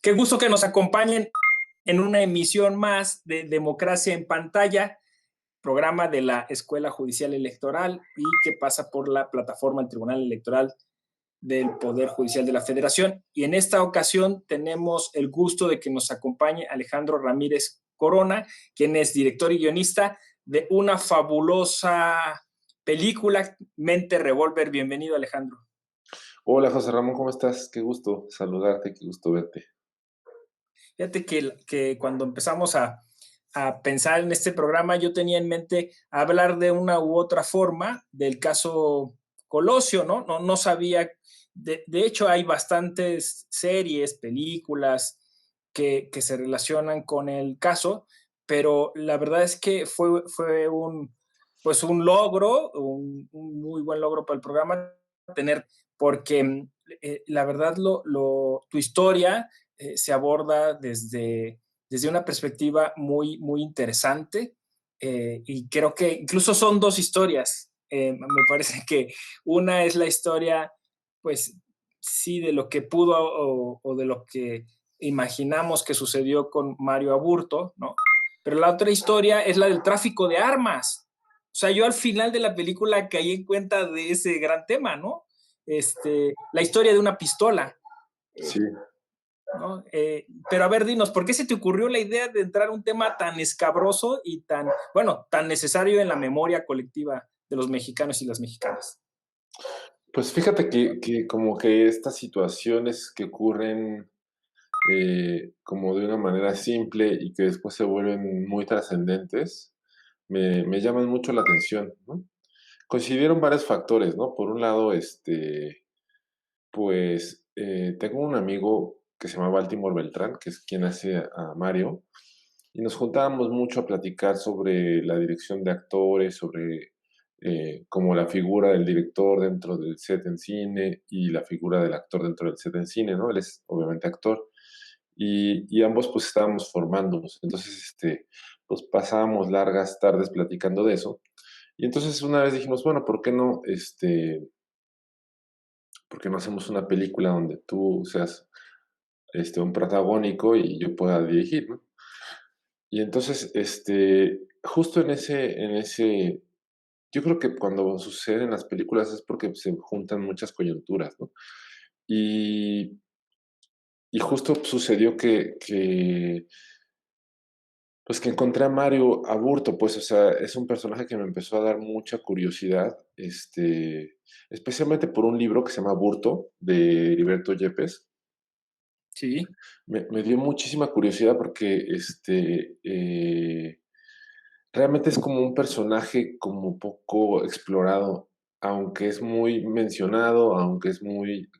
Qué gusto que nos acompañen en una emisión más de Democracia en Pantalla, programa de la Escuela Judicial Electoral y que pasa por la plataforma del Tribunal Electoral del Poder Judicial de la Federación. Y en esta ocasión tenemos el gusto de que nos acompañe Alejandro Ramírez Corona, quien es director y guionista de una fabulosa película, Mente Revolver. Bienvenido, Alejandro. Hola José Ramón, ¿cómo estás? Qué gusto saludarte, qué gusto verte. Fíjate que cuando empezamos a pensar en este programa, yo tenía en mente hablar de una u otra forma del caso Colosio, ¿no? No sabía, de hecho hay bastantes series, películas que se relacionan con el caso, pero la verdad es que fue pues un logro, un muy buen logro para el programa tener, porque la verdad tu historia se aborda desde una perspectiva muy interesante, y creo que incluso son dos historias. Me parece que una es la historia, pues sí, de lo que pudo o de lo que imaginamos que sucedió con Mario Aburto, ¿no? Pero la otra historia es la del tráfico de armas. O sea, yo al final de la película caí en cuenta de ese gran tema, ¿no? La historia de una pistola. Eh, Sí, ¿No? Pero a ver, dinos, ¿por qué se te ocurrió la idea de entrar a un tema tan escabroso y tan necesario en la memoria colectiva de los mexicanos y las mexicanas? pues fíjate que como que estas situaciones que ocurren como de una manera simple y que después se vuelven muy trascendentes, me llaman mucho la atención, ¿no? Coincidieron varios factores, ¿no? Por un lado, pues tengo un amigo que se llama Baltimore Beltrán, que es quien hace a Mario, y nos juntábamos mucho a platicar sobre la dirección de actores, sobre como la figura del director dentro del set en cine y la figura del actor dentro del set en cine, ¿no? Él es obviamente actor y ambos pues estábamos formándonos. Entonces, pues pasábamos largas tardes platicando de eso. Y entonces una vez dijimos, bueno, ¿por qué no hacemos una película donde tú seas un protagónico y yo pueda dirigir, ¿no? Y entonces, justo en ese, yo creo que cuando suceden las películas es porque se juntan muchas coyunturas, ¿no? Y, y justo sucedió pues que encontré a Mario Aburto, pues, o sea, es un personaje que me empezó a dar mucha curiosidad, especialmente por un libro que se llama Aburto, de Heriberto Yepes. Sí, Me dio muchísima curiosidad porque, realmente es como un personaje como poco explorado, aunque es muy mencionado, aunque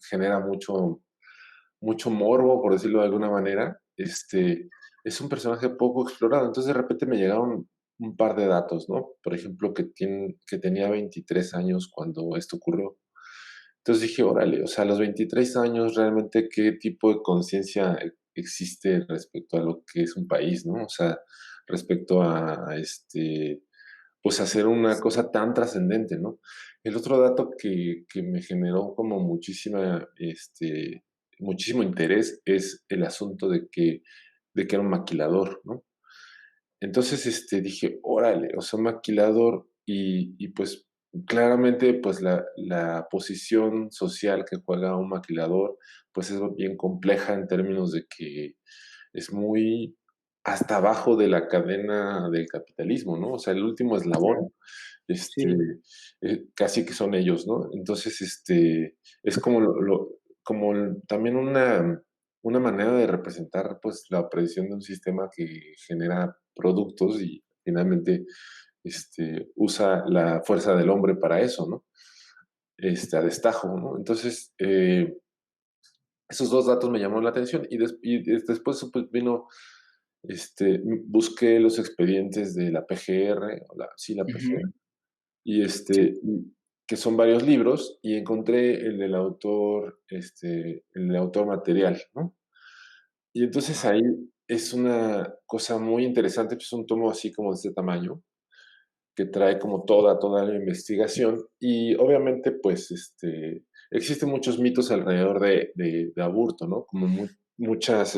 genera mucho morbo, por decirlo de alguna manera, es un personaje poco explorado. Entonces, de repente me llegaron un par de datos, ¿no? Por ejemplo, que tenía 23 años cuando esto ocurrió. Entonces dije: "Órale, o sea, a los 23 años, realmente, ¿qué tipo de conciencia existe respecto a lo que es un país?", ¿no? O sea, respecto pues, hacer una cosa tan trascendente, ¿no? El otro dato que me generó como muchísimo interés es el asunto de que era un maquilador, ¿no? Entonces, dije: "Órale, o sea, un maquilador", y pues, claramente, pues, la posición social que juega un maquilador, pues, es bien compleja en términos de que es muy hasta abajo de la cadena del capitalismo, ¿no? O sea, el último eslabón, este, sí. casi que son ellos, ¿no? Entonces, es como como también una manera de representar, pues, la opresión de un sistema que genera productos y finalmente, usa la fuerza del hombre para eso, ¿no? A destajo, ¿no? Entonces, esos 2 datos me llamaron la atención después, pues, busqué los expedientes de la PGR, la Ujú. PGR, y, que son varios libros, y encontré el autor material, ¿no? Y entonces ahí es una cosa muy interesante, pues, es un tomo así como de este tamaño, que trae como toda la investigación y obviamente, pues, existen muchos mitos alrededor de Aburto, ¿no? Como muchas,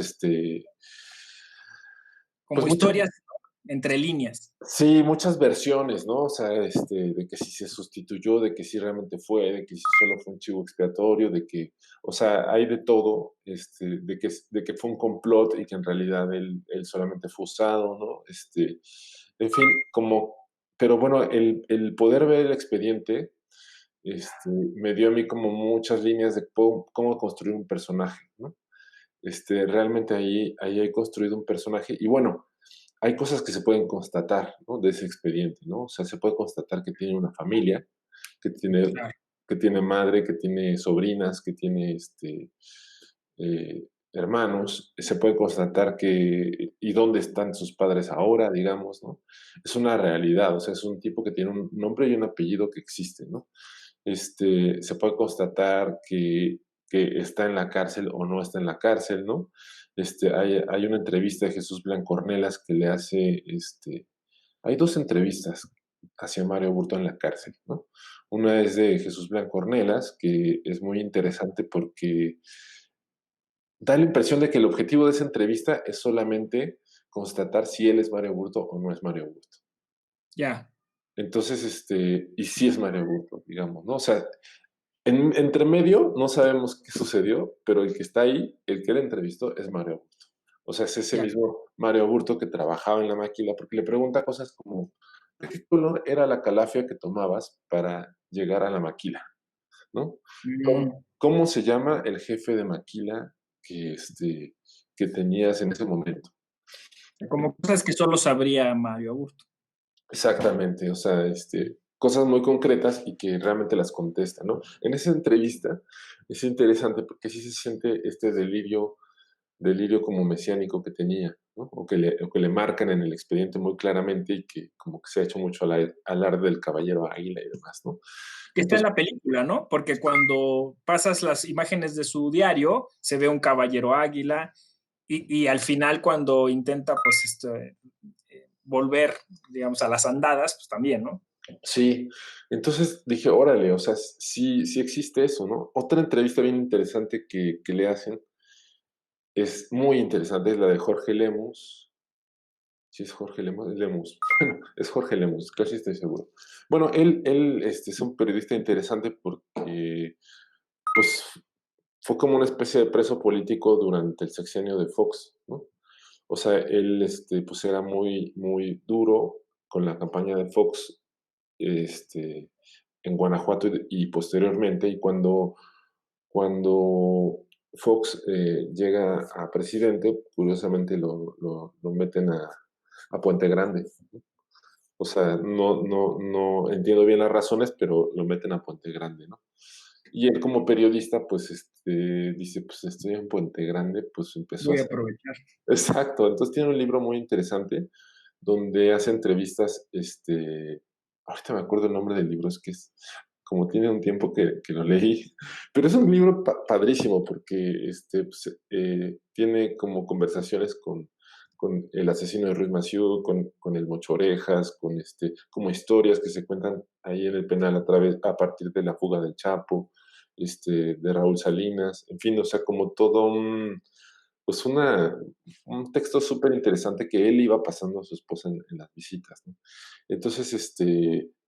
Como pues muchas, historias, ¿no? Entre líneas. sí, muchas versiones, ¿no? O sea, de que si se sustituyó, de que si realmente fue, de que si solo fue un chivo expiatorio, de que, o sea, hay de todo, de que fue un complot y que en realidad él solamente fue usado, ¿no? En fin, como, pero bueno, el poder ver el expediente, me dio a mí como muchas líneas de cómo construir un personaje, ¿no? Realmente ahí he construido un personaje y bueno, hay cosas que se pueden constatar, ¿no? De ese expediente, ¿no? O sea, se puede constatar que tiene una familia, que tiene, Claro. que tiene madre, que tiene sobrinas, que tiene hermanos. Se puede constatar y dónde están sus padres ahora, digamos, ¿no? Es una realidad, o sea, es un tipo que tiene un nombre y un apellido que existen, ¿no? Se puede constatar que está en la cárcel o no está en la cárcel, ¿no? Hay una entrevista de Jesús Blancornelas que le hace, hay dos entrevistas hacia Mario Burto en la cárcel, ¿no? Una es de Jesús Blancornelas, que es muy interesante porque da la impresión de que el objetivo de esa entrevista es solamente constatar si él es Mario Burto o no es Mario Burto. Ya, Entonces, y sí es Mario Burto, digamos, ¿no? O sea, entre medio no sabemos qué sucedió, pero el que está ahí, el que le entrevistó, es Mario Burto. O sea, es ese ya. mismo Mario Burto que trabajaba en la máquina, porque le pregunta cosas como, ¿de qué color era la calafia que tomabas para llegar a la maquila? ¿No? Mm, ¿Cómo se llama el jefe de maquila que tenías en ese momento? como cosas que solo sabría Mario Augusto. Exactamente, o sea, cosas muy concretas y que realmente las contesta, ¿no? En esa entrevista es interesante porque sí se siente este delirio como mesiánico que tenía, ¿no? O que le marcan en el expediente muy claramente y que como que se ha hecho mucho alarde del caballero águila y demás, ¿no? Que está en Entonces, la película, ¿no? Porque cuando pasas las imágenes de su diario, se ve un caballero águila y al final cuando intenta, pues, volver, digamos, a las andadas, pues también, ¿no? sí, entonces dije, órale, o sea, sí, sí existe eso, ¿no? Otra entrevista bien interesante que le hacen, es muy interesante, es la de Jorge Lemus. Sí, es Jorge Lemus, Lemus. Bueno, es Jorge Lemus, casi estoy seguro. Bueno, él es un periodista interesante porque, pues, fue como una especie de preso político durante el sexenio de Fox, ¿no? O sea, él, pues, era muy, muy duro con la campaña de Fox, este, en Guanajuato y posteriormente, y cuando Fox llega a presidente, curiosamente lo meten a Puente Grande. O sea, no entiendo bien las razones, pero lo meten a Puente Grande, ¿no? Y él como periodista, pues, dice, pues estoy en Puente Grande, pues empezó a Voy a hacer. aprovechar. Exacto, entonces tiene un libro muy interesante donde hace entrevistas, ahorita me acuerdo el nombre del libro, es que es como tiene un tiempo que lo leí, pero es un libro padrísimo porque pues, tiene como conversaciones con el asesino de Ruiz Massieu, con el Mocho Orejas, como historias que se cuentan ahí en el penal a partir de la fuga del Chapo, de Raúl Salinas, en fin, o sea, como todo pues un texto súper interesante que él iba pasando a su esposa en las visitas, ¿no? Entonces,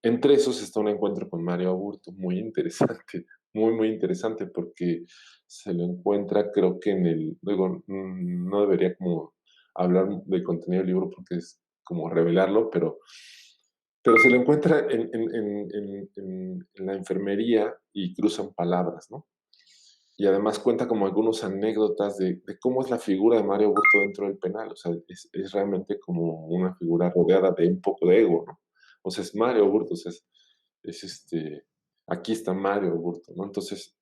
entre esos está un encuentro con Mario Aburto, muy interesante, muy, muy interesante, porque se lo encuentra, creo que luego, no debería como hablar del contenido del libro porque es como revelarlo, pero se lo encuentra en la enfermería y cruzan palabras, ¿no? Y además cuenta como algunas anécdotas de cómo es la figura de Mario Burto dentro del penal. O sea, es realmente como una figura rodeada de un poco de ego, ¿no? O sea, es Mario Burto, o sea, es aquí está Mario Burto, ¿no? Entonces,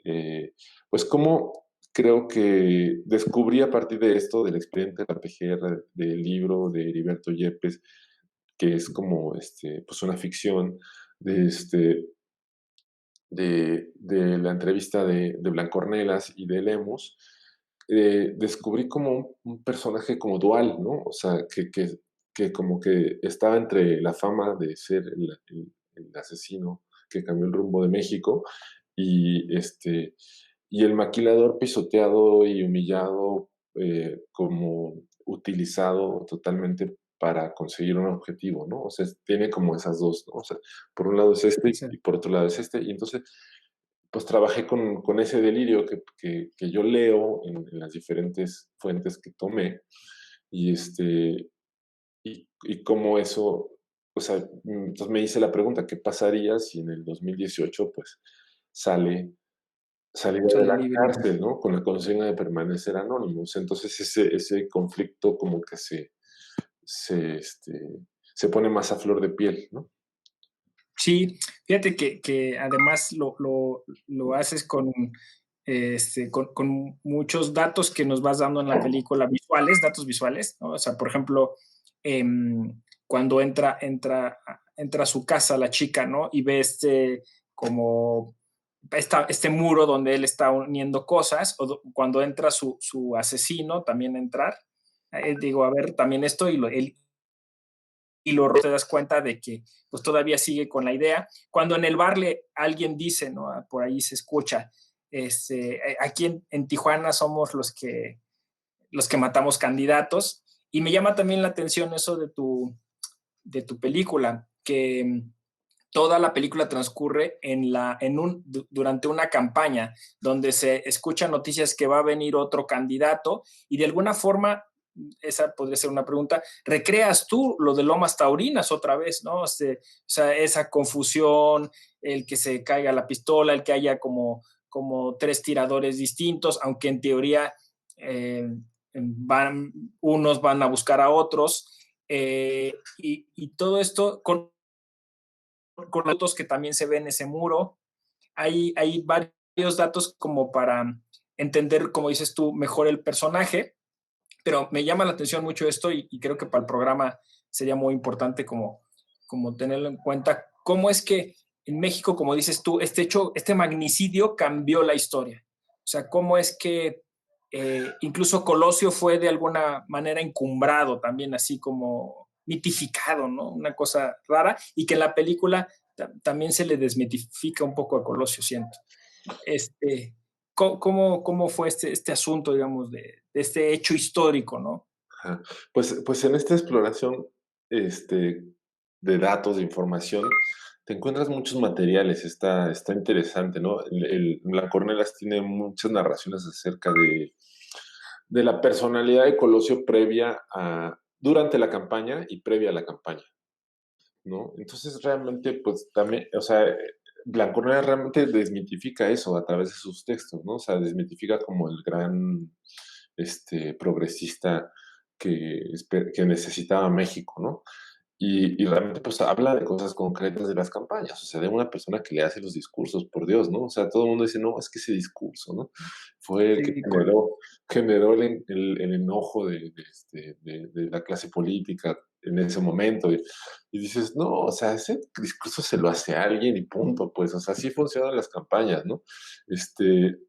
pues como creo que descubrí a partir de esto, del expediente de la PGR, del libro de Heriberto Yepes, que es como, pues una ficción, de de la entrevista de Blancornelas y de Lemus, descubrí como un personaje como dual, ¿no? O sea, que como que estaba entre la fama de ser el asesino que cambió el rumbo de México y, y el maquilador pisoteado y humillado como utilizado totalmente para conseguir un objetivo, ¿no? O sea, tiene como esas dos, ¿no? O sea, por un lado es este Sí, y por otro lado es este. Y entonces, pues trabajé con ese delirio que yo leo en las diferentes fuentes que tomé y, y cómo eso, o sea, entonces me hice la pregunta, ¿qué pasaría si en el 2018 pues sale salida de sale la libre. cárcel, ¿no? Con la consigna de permanecer anónimos. Entonces ese conflicto como que se, este, se pone más a flor de piel, ¿no? Sí, fíjate que además lo haces con muchos datos que nos vas dando en la película, visuales, datos visuales, ¿no? O sea, por ejemplo, cuando entra a su casa la chica, ¿no? Y ve como este muro donde él está uniendo cosas, o cuando entra su asesino también entrar, digo, a ver, también esto, él y lo te das cuenta de que pues todavía sigue con la idea. Cuando en el bar alguien dice, ¿no? Por ahí se escucha, aquí en Tijuana somos los que matamos candidatos, y me llama también la atención eso de tu película, que toda la película transcurre durante una campaña donde se escuchan noticias que va a venir otro candidato, y de alguna forma, esa podría ser una pregunta, recreas tú lo de Lomas Taurinas otra vez, ¿no? O sea, esa confusión, el que se caiga la pistola, el que haya como tres tiradores distintos, aunque en teoría eh, unos van a buscar a otros, y todo esto con los datos que también se ve en ese muro. Hay varios datos como para entender, como dices tú, mejor el personaje, pero me llama la atención mucho esto, y creo que para el programa sería muy importante como tenerlo en cuenta. ¿Cómo es que en México, como dices tú, este magnicidio cambió la historia? O sea, ¿cómo es que incluso Colosio fue de alguna manera encumbrado también, así como mitificado, ¿no? Una cosa rara, y que en la película también se le desmitifica un poco a Colosio, siento. Este, ¿cómo fue este asunto, digamos, de este hecho histórico, ¿no? Ajá. Pues en esta exploración, este, de datos, de información, te encuentras muchos materiales, está interesante, ¿no? Blancornelas tiene muchas narraciones acerca de la personalidad de Colosio durante la campaña y previa a la campaña, ¿no? Entonces, realmente, pues, también, o sea, Blancornelas realmente desmitifica eso a través de sus textos, ¿no? O sea, desmitifica como el gran, progresista que necesitaba México, ¿no? Y realmente, pues, habla de cosas concretas de las campañas, o sea, de una persona que le hace los discursos, por Dios, ¿no? O sea, todo el mundo dice: "No, es que ese discurso, ¿no? Fue el que Sí, generó el enojo de la clase política en ese momento". Y dices: "No, o sea, ese discurso se lo hace a alguien y punto, pues, o sea, así funcionan las campañas", ¿no?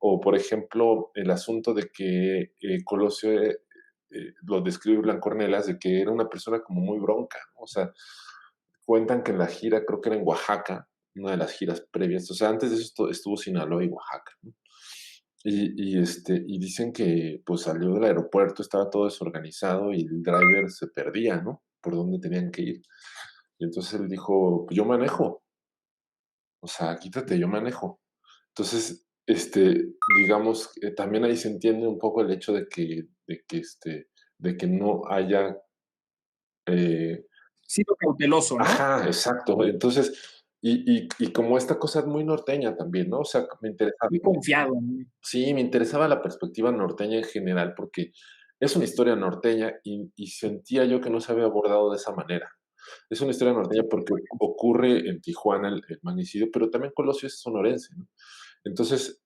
O por ejemplo, el asunto de que, Colosio, lo describe Blanco Ornelas, de que era una persona como muy bronca, ¿no? O sea, cuentan que en la gira, creo que era en Oaxaca, una de las giras previas, o sea, antes de eso estuvo Sinaloa y Oaxaca, ¿no? Y dicen que, pues, salió del aeropuerto, estaba todo desorganizado y el driver se perdía, ¿no? Por dónde tenían que ir. Y entonces él dijo: "Pues yo manejo, o sea, quítate, yo manejo". Entonces, digamos, también ahí se entiende un poco el hecho de que no haya, eh sí, lo cauteloso, ¿no? ajá, exacto. Entonces, y como esta cosa es muy norteña también, ¿no? O sea, me interesaba. Muy confiado, ¿no? Sí, me interesaba la perspectiva norteña en general, porque es una historia norteña y sentía yo que no se había abordado de esa manera. Es una historia norteña porque ocurre en Tijuana el magnicidio, pero también Colosio es sonorense, ¿no? Entonces,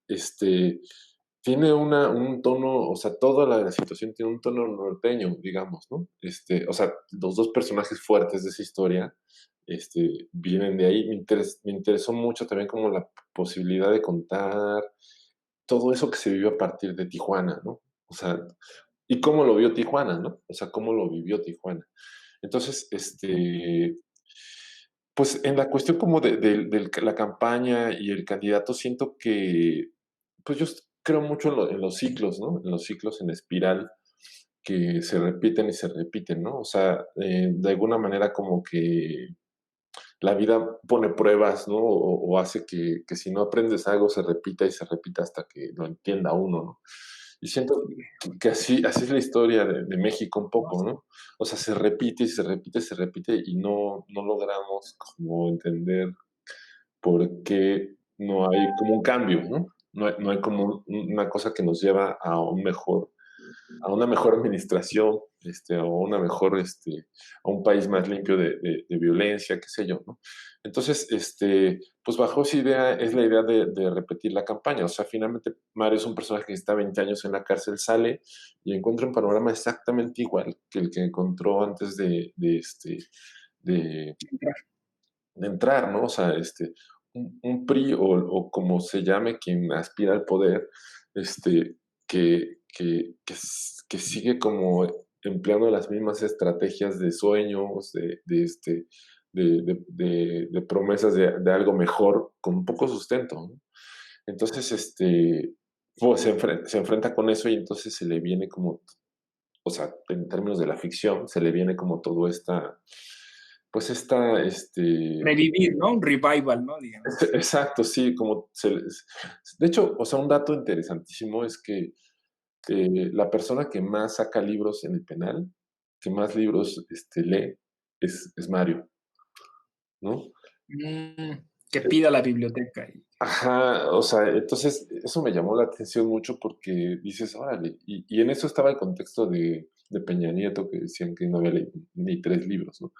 tiene un tono, o sea, toda la situación tiene un tono norteño, digamos, ¿no? O sea, los 2 personajes fuertes de esa historia, vienen de ahí. Me interesó mucho también como la posibilidad de contar todo eso que se vivió a partir de Tijuana, ¿no? O sea, y cómo lo vio Tijuana, ¿no? O sea, cómo lo vivió Tijuana. Entonces, pues en la cuestión como de la campaña y el candidato, siento que, pues yo creo mucho en los ciclos, ¿no? En los ciclos en espiral. que se repiten y se repiten, ¿no? O sea, de alguna manera como que la vida pone pruebas, ¿no? O hace que si no aprendes algo se repita y se repita hasta que lo entienda uno, ¿no? Y siento Sí, que así es la historia de México un ¿no? poco, ¿no? O sea, se repite y se repite, se repite y no logramos como entender por qué no hay como un cambio, ¿no? No hay como una cosa que nos lleva a una mejor administración, o una mejor, a un país más limpio de violencia, qué sé yo, ¿no? Entonces, pues bajo esa idea es la idea de repetir la campaña. O sea, finalmente Mario es un personaje que está 20 años en la cárcel, sale y encuentra un panorama exactamente igual que el que encontró antes de, de entrar, ¿no? O sea, un PRI o como se llame quien aspira al poder, que sigue como empleando las mismas estrategias de sueños, de promesas de algo mejor con poco sustento, ¿no? Entonces, pues se enfrenta con eso y entonces se le viene como, o sea, en términos de la ficción, se le viene como todo pues Revivir, ¿no? Un revival, ¿no? Digamos. exacto, sí, de hecho, o sea, un dato interesantísimo es que la persona que más saca libros en el penal, que más libros lee, es Mario, ¿no? Que pida la biblioteca. Ajá, o sea, entonces eso me llamó la atención mucho porque dices, órale, y en eso estaba el contexto de Peña Nieto, que decían que no había leído ni 3 libros, ¿no?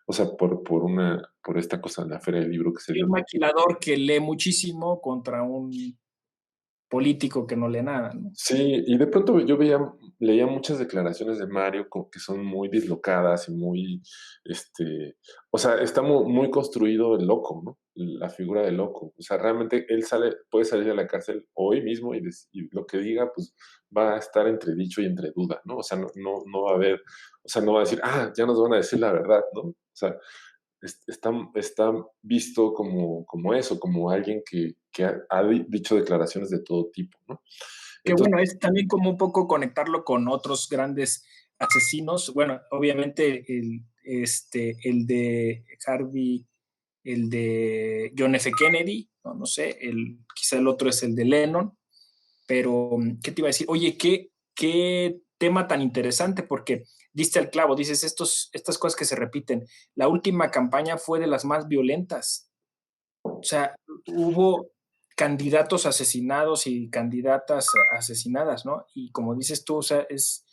O sea, por esta cosa en la feria del libro que se Y dio. un maquilador que lee muchísimo contra un político que no lee nada, ¿no? Sí, y de pronto leía muchas declaraciones de Mario que son muy dislocadas y muy, o sea, está muy construido el loco, ¿no? La figura del loco. O sea, realmente él puede salir de la cárcel hoy mismo y lo que diga, pues va a estar entre dicho y entre duda, ¿no? O sea, no va a haber, o sea, no va a decir, ya nos van a decir la verdad, ¿no? O sea, está visto como eso, como alguien que ha dicho declaraciones de todo tipo, ¿no? Que Entonces, bueno, es también como un poco conectarlo con otros grandes asesinos. Bueno, obviamente el de Harvey, el de John F. Kennedy, no sé, quizá el otro es el de Lennon, pero ¿qué te iba a decir? Oye, qué tema tan interesante, porque diste al clavo, dices estas cosas que se repiten. La última campaña fue de las más violentas. O sea, hubo candidatos asesinados y candidatas asesinadas, ¿no? Y como dices tú, o sea, es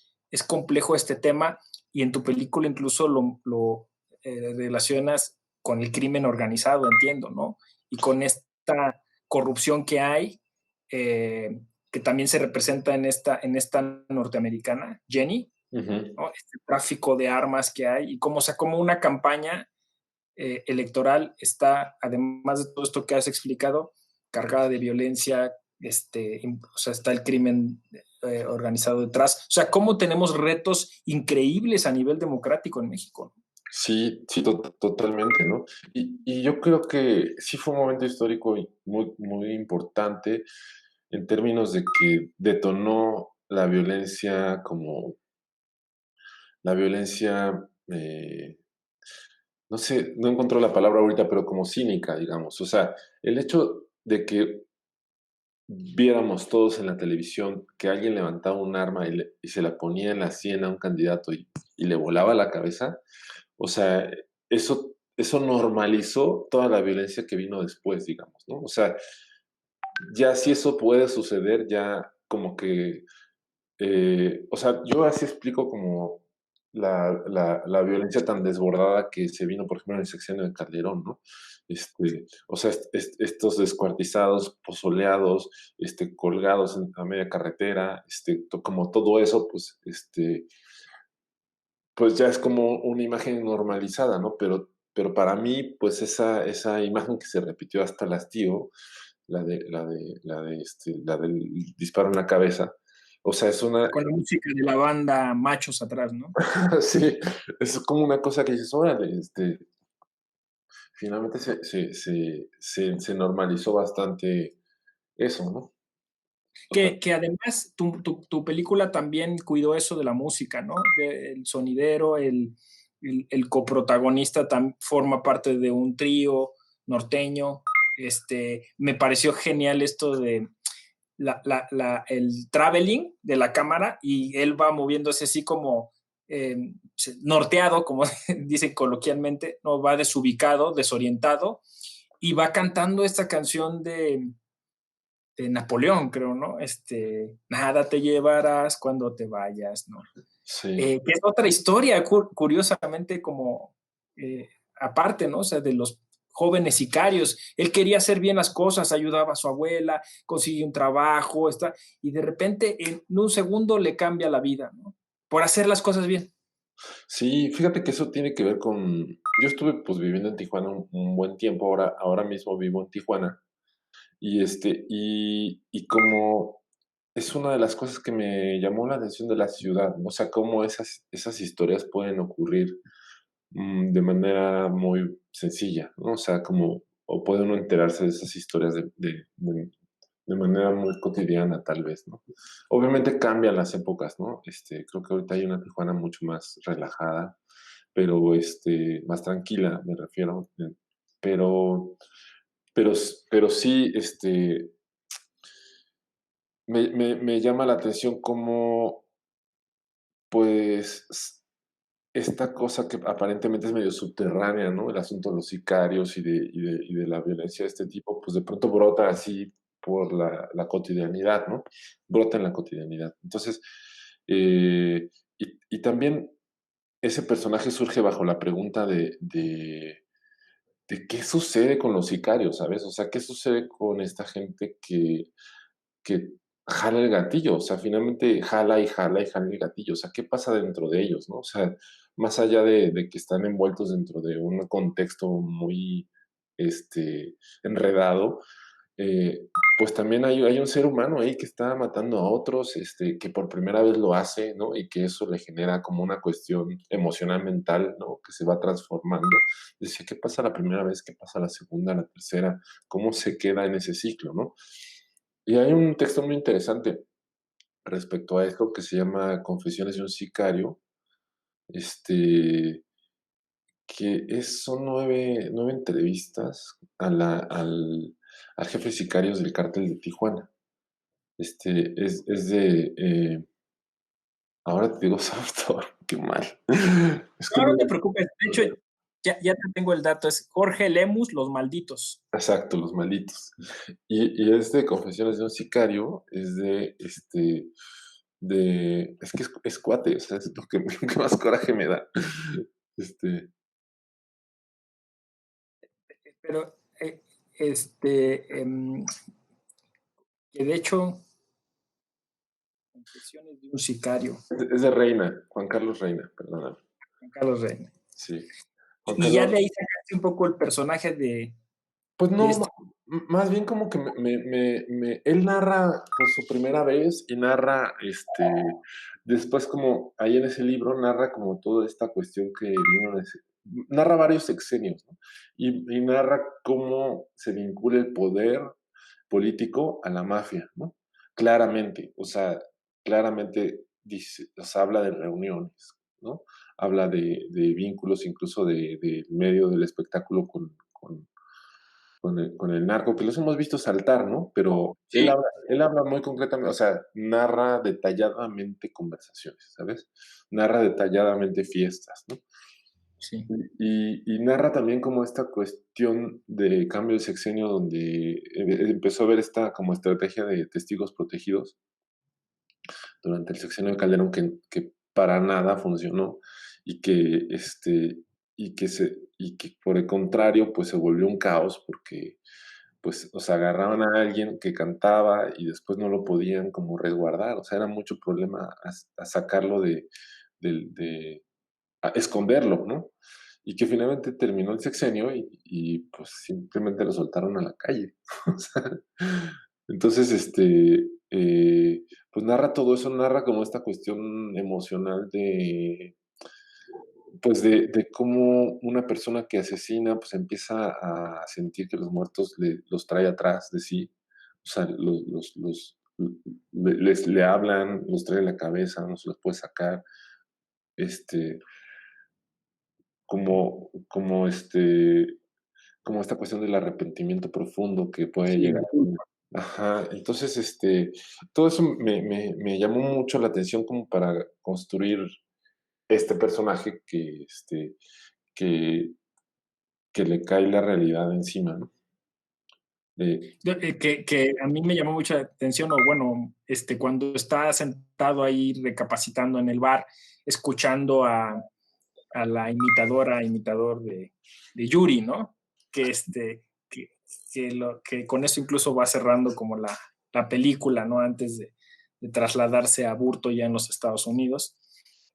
complejo este tema y en tu película incluso lo relacionas con el crimen organizado, entiendo, ¿no? Y con esta corrupción que hay, que también se representa en esta norteamericana, Jenny, ujú. ¿no? Este tráfico de armas que hay y cómo, o sea, como una campaña electoral está, además de todo esto que has explicado, cargada de violencia, o sea, está el crimen organizado detrás. O sea, cómo tenemos retos increíbles a nivel democrático en México. Sí, sí, totalmente, ¿no? Y yo creo que sí fue un momento histórico y muy importante en términos de que detonó la violencia, no sé, no encontró la palabra ahorita, pero como cínica, digamos. O sea, el hecho de que viéramos todos en la televisión que alguien levantaba un arma y se la ponía en la sien a un candidato y le volaba la cabeza, o sea, eso normalizó toda la violencia que vino después, digamos, ¿no? O sea, ya si eso puede suceder, ya como que, o sea, yo así explico como la violencia tan desbordada que se vino, por ejemplo, en el sexenio de Calderón, ¿no? O sea, estos descuartizados, pozoleados, colgados a media carretera, como todo eso, pues ya es como una imagen normalizada, ¿no? Pero para mí, pues esa imagen que se repitió hasta el hastío, la del disparo en la cabeza, o sea, es una, Con la música de la banda Machos atrás, ¿no? sí, es como una cosa que dices, órale, finalmente se normalizó bastante eso, ¿no? Total. Que además tu película también cuidó eso de la música, ¿no? El sonidero, el coprotagonista forma parte de un trío norteño. Me pareció genial esto de el traveling de la cámara y él va moviéndose así como eh, norteado, como dicen coloquialmente, no va desubicado, desorientado, y va cantando esta canción de Napoleón, creo, ¿no? Nada te llevarás cuando te vayas, ¿no? Sí. Que es otra historia, curiosamente, como aparte, ¿no? O sea, de los jóvenes sicarios. Él quería hacer bien las cosas, ayudaba a su abuela, consiguió un trabajo, y de repente en un segundo le cambia la vida, ¿no? Por hacer las cosas bien. Sí, fíjate que eso tiene que ver con yo estuve, pues, viviendo en Tijuana un buen tiempo, ahora mismo vivo en Tijuana, y como es una de las cosas que me llamó la atención de la ciudad, ¿no? O sea, cómo esas historias pueden ocurrir, de manera muy sencilla, ¿no? O sea, como o puede uno enterarse de esas historias de manera muy cotidiana, tal vez, ¿no? Obviamente cambian las épocas, ¿no? Creo que ahorita hay una Tijuana mucho más relajada, pero, más tranquila, me refiero, pero pero sí, me llama la atención cómo, pues, esta cosa que aparentemente es medio subterránea, ¿no? El asunto de los sicarios y de la violencia de este tipo, pues, de pronto brota así por la cotidianidad, ¿no? Brota en la cotidianidad. Entonces, y también ese personaje surge bajo la pregunta de qué sucede con los sicarios, ¿sabes? O sea, ¿qué sucede con esta gente que jala el gatillo? O sea, finalmente jala y jala y jala el gatillo. O sea, ¿qué pasa dentro de ellos, no? O sea, más allá de que están envueltos dentro de un contexto muy, enredado, eh, pues también hay un ser humano ahí que está matando a otros, que por primera vez lo hace, ¿no? Y que eso le genera como una cuestión emocional, mental, ¿no? Que se va transformando. Decía, ¿qué pasa la primera vez? ¿Qué pasa la segunda, la tercera? ¿Cómo se queda en ese ciclo, no? Y hay un texto muy interesante respecto a esto que se llama Confesiones de un sicario, este, son nueve entrevistas al jefe de sicarios del cártel de Tijuana. Es de, ahora te digo su autor, qué mal. Es que No, no no, te preocupes. De hecho, ya te tengo el dato. Es Jorge Lemus, Los Malditos. exacto, los malditos. Y es de Confesiones de un sicario, es es cuate, o sea, es lo que, que más coraje me da. Este, Pero, este, que de hecho, Confesiones de un sicario, es de Reina, Juan Carlos Reina, perdóname. Juan Carlos Reina. Sí. Juan Y ya Carlos, de ahí sacaste un poco el personaje pues de no, este. más bien como que él narra por su primera vez y narra, después como ahí en ese libro narra como toda esta cuestión que vino narra varios sexenios, ¿no? Y narra cómo se vincula el poder político a la mafia, ¿no? Claramente, o sea, claramente dice, o sea, habla de reuniones, ¿no? Habla de vínculos incluso del medio del espectáculo con el narco, que los hemos visto saltar, ¿no? Pero Sí. él habla muy concretamente, o sea, narra detalladamente conversaciones, ¿sabes? Narra detalladamente fiestas, ¿no? Sí. Y narra también como esta cuestión de cambio de sexenio donde empezó a ver esta como estrategia de testigos protegidos durante el sexenio de Calderón que para nada funcionó y que, y que por el contrario, pues se volvió un caos porque pues, o sea, agarraban a alguien que cantaba y después no lo podían como resguardar, o sea, era mucho problema a sacarlo de a esconderlo, ¿no? Y que finalmente terminó el sexenio pues, simplemente lo soltaron a la calle. O sea, entonces, pues, narra todo eso, narra como esta cuestión emocional pues, de cómo una persona que asesina, pues, empieza a sentir que los muertos los trae atrás de sí, o sea, le hablan, los trae en la cabeza, no se los puede sacar, este, como, como este, como esta cuestión del arrepentimiento profundo que puede Sí, llegar. la culpa. Ajá, entonces, todo eso me llamó mucho la atención como para construir este personaje que, que le cae la realidad encima, ¿no? Que a mí me llamó mucha atención, o bueno, cuando está sentado ahí recapacitando en el bar, escuchando a la imitador de Yuri, ¿no? Que, que con eso incluso va cerrando como la película, ¿no? Antes de trasladarse a Burto ya en los Estados Unidos.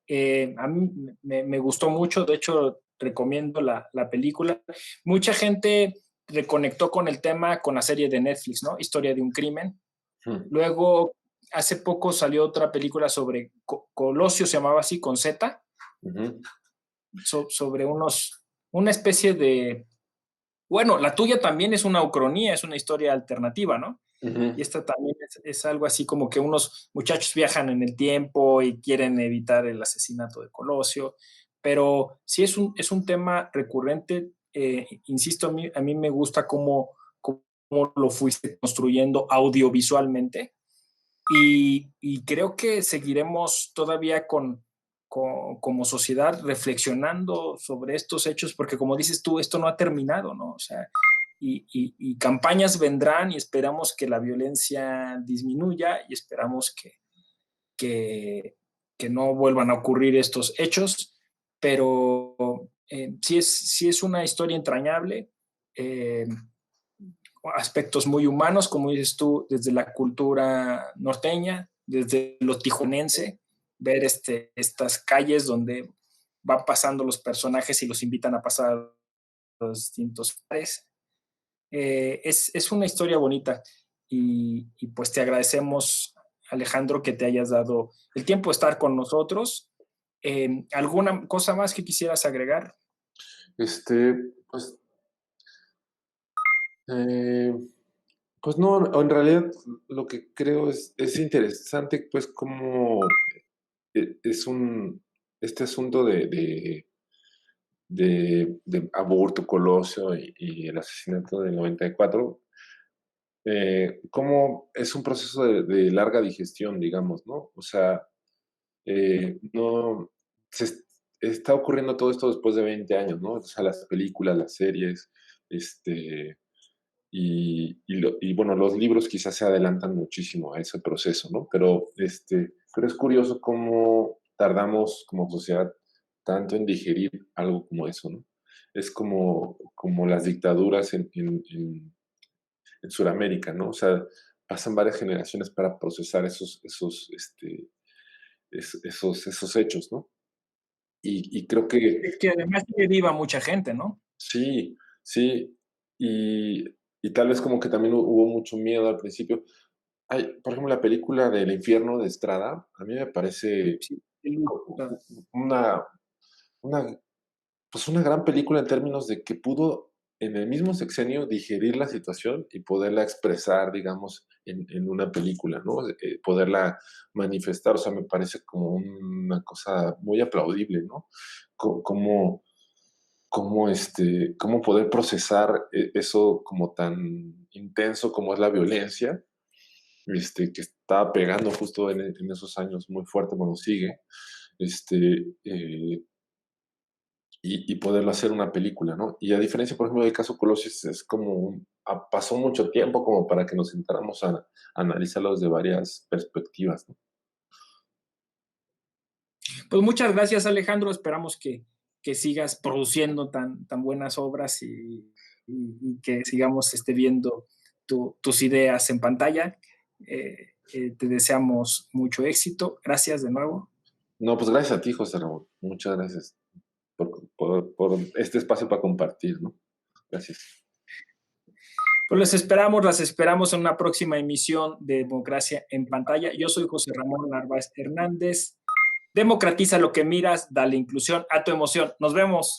A mí me gustó mucho, de hecho recomiendo la película. Mucha gente reconectó con el tema con la serie de Netflix, ¿no? Historia de un crimen. Ujú, Luego, hace poco salió otra película sobre Colosio, se llamaba así, con Z, ujú, sobre una especie de, bueno, la tuya también es una ucronía, es una historia alternativa, ¿no? Y ujú. esta también es algo así como que unos muchachos viajan en el tiempo y quieren evitar el asesinato de Colosio, pero sí es un tema recurrente. Insisto, a mí me gusta cómo lo fuiste construyendo audiovisualmente y creo que seguiremos todavía como sociedad reflexionando sobre estos hechos, porque como dices tú, esto no ha terminado, ¿no? O sea, y campañas vendrán y esperamos que la violencia disminuya y esperamos que, que no vuelvan a ocurrir estos hechos, pero sí es una historia entrañable. Eh, Aspectos muy humanos, como dices tú, desde la cultura norteña, desde lo tijuanense, ver estas calles donde van pasando los personajes y los invitan a pasar a los distintos pares. Es una historia bonita y pues te agradecemos, Alejandro, que te hayas dado el tiempo de estar con nosotros. ¿Alguna cosa más que quisieras agregar? Pues, eh, pues no, en realidad lo que creo es interesante, pues, como es este asunto de aborto, Colosio y el asesinato del 94, cómo es un proceso de larga digestión, digamos, ¿no? O sea, no, está ocurriendo todo esto después de 20 años, ¿no? O sea, las películas, las series, este, y bueno, los libros quizás se adelantan muchísimo a ese proceso, ¿no? Pero es curioso cómo tardamos como sociedad tanto en digerir algo como eso, ¿no? Es como las dictaduras en Sudamérica, ¿no? O sea, pasan varias generaciones para procesar esos hechos, ¿no? Y creo que Es que además sigue viva mucha gente, ¿no? sí, sí, y, y tal vez como que también hubo mucho miedo al principio. Por ejemplo, la película del infierno de Estrada, a mí me parece Sí, una, una, pues una gran película en términos de que pudo en el mismo sexenio digerir la situación y poderla expresar, digamos, en una película, ¿no? Poderla manifestar, o sea, me parece como una cosa muy aplaudible, ¿no? Como cómo poder procesar eso como tan intenso como es la violencia, que estaba pegando justo en esos años muy fuerte, bueno, sigue, este, eh, y poderlo hacer una película, ¿no? Y a diferencia, por ejemplo, del caso Colossus, es como pasó mucho tiempo como para que nos sentáramos a analizarlo desde varias perspectivas, ¿no? Pues muchas gracias, Alejandro. Esperamos que sigas produciendo tan buenas obras y que sigamos viendo tus ideas en pantalla. Te deseamos mucho éxito. Gracias de nuevo. No, pues gracias a ti, José Ramón. Muchas gracias por este espacio para compartir, ¿no? Gracias. Pues las esperamos en una próxima emisión de Democracia en Pantalla. Yo soy José Ramón Narváez Hernández. Democratiza lo que miras, dale inclusión a tu emoción. Nos vemos.